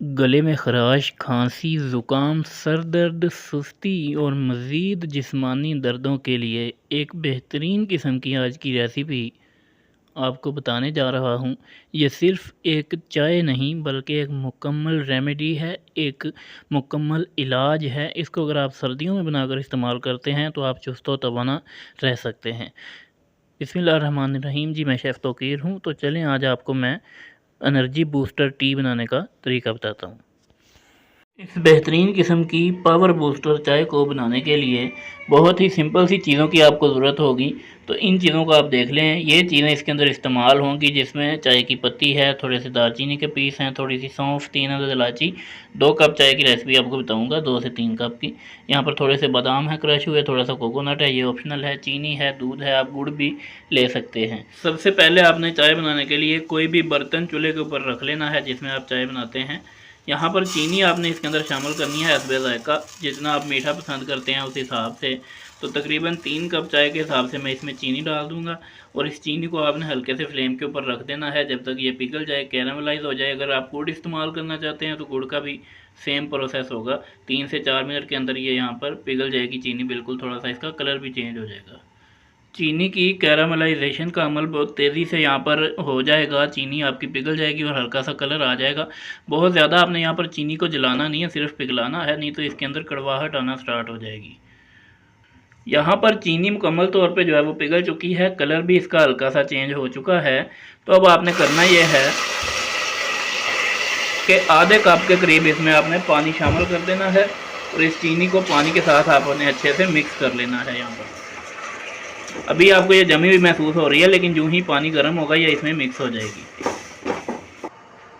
गले में ख़राश, खाँसी, ज़ुकाम, सर दर्द, सुस्ती और मज़ीद जिस्मानी दर्दों के लिए एक बेहतरीन किस्म की आज की रेसिपी आपको बताने जा रहा हूँ। ये सिर्फ़ एक चाय नहीं बल्कि एक मुकम्मल रेमेडी है, एक मुकम्मल इलाज है। इसको अगर आप सर्दियों में बनाकर इस्तेमाल करते हैं तो आप चुस्त व तवाना रह सकते हैं। बिस्मिल्लाहिर्रहमानिर्रहीम जी, मैं शेफ़ तौकीर हूँ। तो चलें आज आपको मैं एनर्जी बूस्टर टी बनाने का तरीका बताता हूँ। इस बेहतरीन किस्म की पावर बूस्टर चाय को बनाने के लिए बहुत ही सिंपल सी चीज़ों की आपको ज़रूरत होगी। तो इन चीज़ों को आप देख लें, ये चीज़ें इसके अंदर इस्तेमाल होंगी, जिसमें चाय की पत्ती है, थोड़े से दालचीनी के पीस हैं, थोड़ी सी सौंफ, 3 अदद इलायची। 2 कप चाय की रेसिपी आपको बताऊंगा, 2 से 3 कप की। यहाँ पर थोड़े से बादाम है क्रश हुए, थोड़ा सा कोकोनट है, ये ऑप्शनल है, चीनी है, दूध है, आप गुड़ भी ले सकते हैं। सबसे पहले आपने चाय बनाने के लिए कोई भी बर्तन चूल्हे के ऊपर रख लेना है जिसमें आप चाय बनाते हैं। यहाँ पर चीनी आपने इसके अंदर शामिल करनी है हस्बे ज़ायक़ा, जितना आप मीठा पसंद करते हैं उस हिसाब से। तो तकरीबन 3 कप चाय के हिसाब से मैं इसमें चीनी डाल दूँगा और इस चीनी को आपने हल्के से फ्लेम के ऊपर रख देना है जब तक ये पिघल जाए, कैरामलाइज़ हो जाए। अगर आप गुड़ इस्तेमाल करना चाहते हैं तो गुड़ का भी सेम प्रोसेस होगा। 3 से 4 मिनट के अंदर ये यहाँ पर पिघल जाएगी चीनी बिल्कुल, थोड़ा सा इसका कलर भी चेंज हो जाएगा। चीनी की कैरामलाइजेशन का अमल बहुत तेज़ी से यहाँ पर हो जाएगा, चीनी आपकी पिघल जाएगी और हल्का सा कलर आ जाएगा। बहुत ज़्यादा आपने यहाँ पर चीनी को जलाना नहीं है, सिर्फ पिघलाना है, नहीं तो इसके अंदर कड़वाहट आना स्टार्ट हो जाएगी। यहाँ पर चीनी मुकम्मल तौर पे जो है वो पिघल चुकी है, कलर भी इसका हल्का सा चेंज हो चुका है। तो अब आपने करना ये है कि आधे कप के करीब इसमें आपने पानी शामिल कर देना है और इस चीनी को पानी के साथ आपने अच्छे से मिक्स कर लेना है। यहाँ पर अभी आपको ये जमी हुई महसूस हो रही है, लेकिन यूं ही पानी गर्म होगा ये इसमें मिक्स हो जाएगी।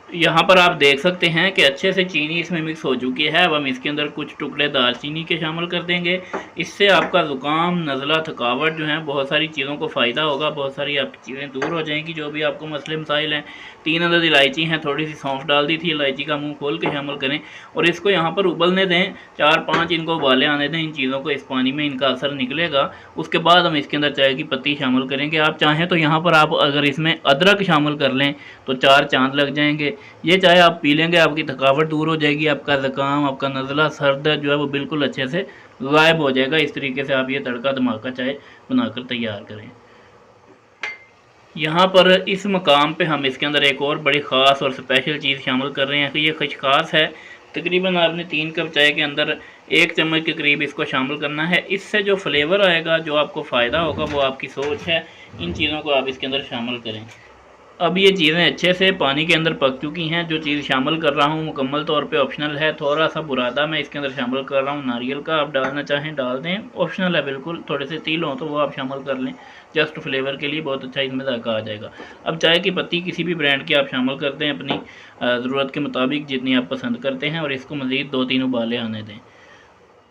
यहाँ पर आप देख सकते हैं कि अच्छे से चीनी इसमें मिक्स हो चुकी है। अब हम इसके अंदर कुछ टुकड़े दालचीनी के शामिल कर देंगे। इससे आपका ज़ुकाम, नज़ला, थकावट जो है बहुत सारी चीज़ों को फ़ायदा होगा, बहुत सारी आपकी चीज़ें दूर हो जाएंगी जो भी आपको मसले मसाइल हैं। 3 अदद इलायची हैं, थोड़ी सी सौंफ डाल दी थी, इलायची का मुंह खोल के शामिल करें और इसको यहाँ पर उबलने दें। 4-5 इनको उबाले आने दें इन चीज़ों को, इस पानी में इनका असर निकलेगा। उसके बाद हम इसके अंदर चाय की पत्ती शामिल करेंगे। आप चाहें तो यहाँ पर आप अगर इसमें अदरक शामिल कर लें तो 4 चाँद लग जाएंगे। ये चाय आप पी लेंगे, आपकी थकावट दूर हो जाएगी, आपका ज़ुकाम, आपका नज़ला, सर दर्द जो है वो बिल्कुल अच्छे से गायब हो जाएगा। इस तरीके से आप ये तड़का धमाका चाय बनाकर तैयार करें। यहाँ पर इस मकाम पे हम इसके अंदर एक और बड़ी ख़ास और स्पेशल चीज़ शामिल कर रहे हैं कि ये खचकास है। तकरीबन आपने 3 कप चाय के अंदर 1 चम्मच के करीब इसको शामिल करना है। इससे जो फ्लेवर आएगा, जो आपको फ़ायदा होगा, वो आपकी सोच है। इन चीज़ों को आप इसके अंदर शामिल करें। अब ये चीज़ें अच्छे से पानी के अंदर पक चुकी हैं। जो चीज़ शामिल कर रहा हूँ मुकम्मल तौर पे ऑप्शनल है। थोड़ा सा बुरादा मैं इसके अंदर शामिल कर रहा हूँ नारियल का, आप डालना चाहें डाल दें, ऑप्शनल है बिल्कुल। थोड़े से तिल हों तो वो आप शामिल कर लें, जस्ट फ्लेवर के लिए बहुत अच्छा इसमें जायका आ जाएगा। अब चाय की पत्ती किसी भी ब्रांड की आप शामिल कर दें अपनी ज़रूरत के मुताबिक, जितनी आप पसंद करते हैं, और इसको मज़ीद 2-3 उबाले आने दें।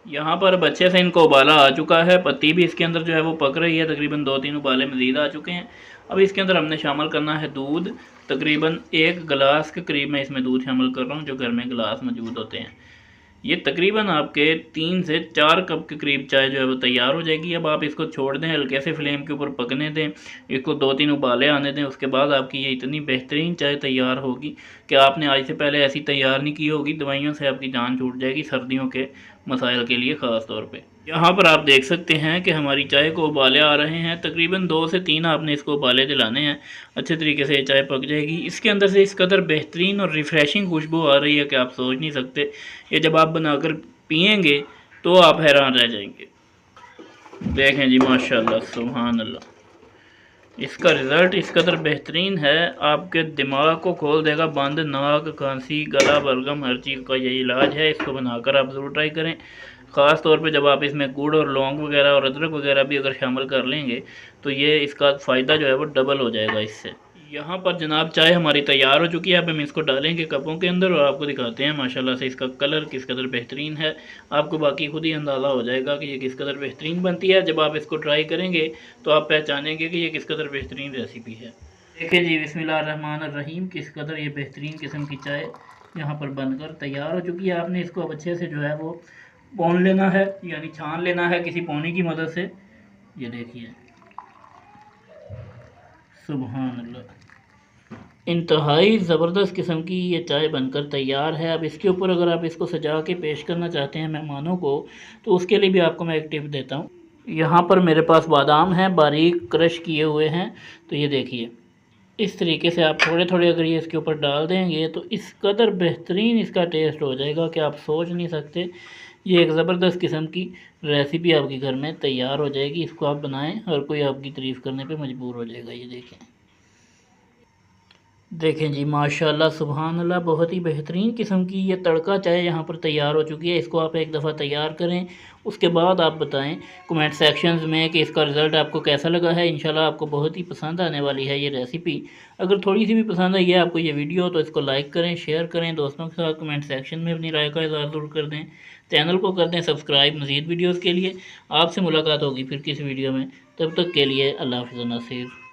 यहाँ पर अब अच्छे से इनको उबाला आ चुका है, पत्ती भी इसके अंदर जो है वो पक रही है, तकरीबन 2-3 उबाले मज़ीद आ चुके हैं। अब इसके अंदर हमने शामिल करना है दूध। तकरीबन 1 गिलास के करीब मैं इसमें दूध शामिल कर रहा हूँ, जो घर में गिलास मौजूद होते हैं। ये तकरीबन आपके 3 से 4 कप के करीब चाय जो है वो तैयार हो जाएगी। अब आप इसको छोड़ दें, हल्के से फ्लेम के ऊपर पकने दें, इसको 2-3 उबाले आने दें। उसके बाद आपकी ये इतनी बेहतरीन चाय तैयार होगी कि आपने आज से पहले ऐसी तैयार नहीं की होगी। दवाइयों से आपकी जान छूट जाएगी सर्दियों के मसाइल के लिए ख़ास तौर पे। यहाँ पर आप देख सकते हैं कि हमारी चाय को उबाले आ रहे हैं। तकरीबन 2 से 3 आपने इसको उबाले दिलाने हैं, अच्छे तरीके से ये चाय पक जाएगी। इसके अंदर से इस कदर बेहतरीन और रिफ़्रेशिंग खुशबू आ रही है कि आप सोच नहीं सकते। ये जब आप बनाकर पिएंगे तो आप हैरान रह जाएंगे। देखें जी, माशाल्लाह, सुभान अल्लाह, इसका रिज़ल्ट इस कदर बेहतरीन है, आपके दिमाग को खोल देगा बंद। नाक, खांसी, गला, बलगम, हर चीज़ का यही इलाज है। इसको बनाकर आप ज़रूर ट्राई करें। ख़ास तौर पे जब आप इसमें गुड़ और लौंग वगैरह और अदरक वगैरह भी अगर शामिल कर लेंगे तो ये इसका फ़ायदा जो है वो डबल हो जाएगा इससे। यहाँ पर जनाब चाय हमारी तैयार हो चुकी है। अब हम इसको डालेंगे कपों के अंदर और आपको दिखाते हैं माशाल्लाह से इसका कलर किस कदर बेहतरीन है। आपको बाकी खुद ही अंदाज़ा हो जाएगा कि ये किस कदर बेहतरीन बनती है। जब आप इसको ट्राई करेंगे तो आप पहचानेंगे कि ये किस कदर बेहतरीन रेसिपी है। देखिए जी, बिस्मिल्लाहिर्रहमानिर्रहीम, किस कदर ये बेहतरीन किस्म की चाय यहाँ पर बनकर तैयार हो चुकी है। आपने इसको अब अच्छे से जो है वो पौन लेना है, यानी छान लेना है किसी पौनी की मदद से। ये देखिए, सुभान अल्लाह, इंतहाई ज़बरदस्त किस्म की ये चाय बनकर तैयार है। अब इसके ऊपर अगर आप इसको सजा के पेश करना चाहते हैं मेहमानों को, तो उसके लिए भी आपको मैं एक टिप देता हूँ। यहाँ पर मेरे पास बादाम हैं, बारीक क्रश किए हुए हैं। तो ये देखिए, इस तरीके से आप थोड़े थोड़े अगर ये इसके ऊपर डाल देंगे तो इस कदर बेहतरीन इसका टेस्ट हो जाएगा कि आप सोच नहीं सकते। ये एक ज़बरदस्त किस्म की रेसिपी आपके घर में तैयार हो जाएगी। इसको आप बनाएं, हर कोई आपकी तारीफ़ करने पे मजबूर हो जाएगा। ये देखें, देखें जी, माशाल्लाह सुभान अल्लाह, बहुत ही बेहतरीन किस्म की ये तड़का चाय यहाँ पर तैयार हो चुकी है। इसको आप एक दफ़ा तैयार करें, उसके बाद आप बताएं कमेंट सेक्शंस में कि इसका रिज़ल्ट आपको कैसा लगा है। इंशाल्लाह आपको बहुत ही पसंद आने वाली है ये रेसिपी। अगर थोड़ी सी भी पसंद आई है आपको ये वीडियो, तो इसको लाइक करें, शेयर करें दोस्तों के साथ, कमेंट सेक्शन में अपनी राय का इज़हार ज़रूर कर दें। चैनल को कर दें सब्सक्राइब मज़ीद वीडियोज़ के लिए। आपसे मुलाकात होगी फिर किसी वीडियो में, तब तक के लिए अल्लाह हाफ़िज़ नासिर।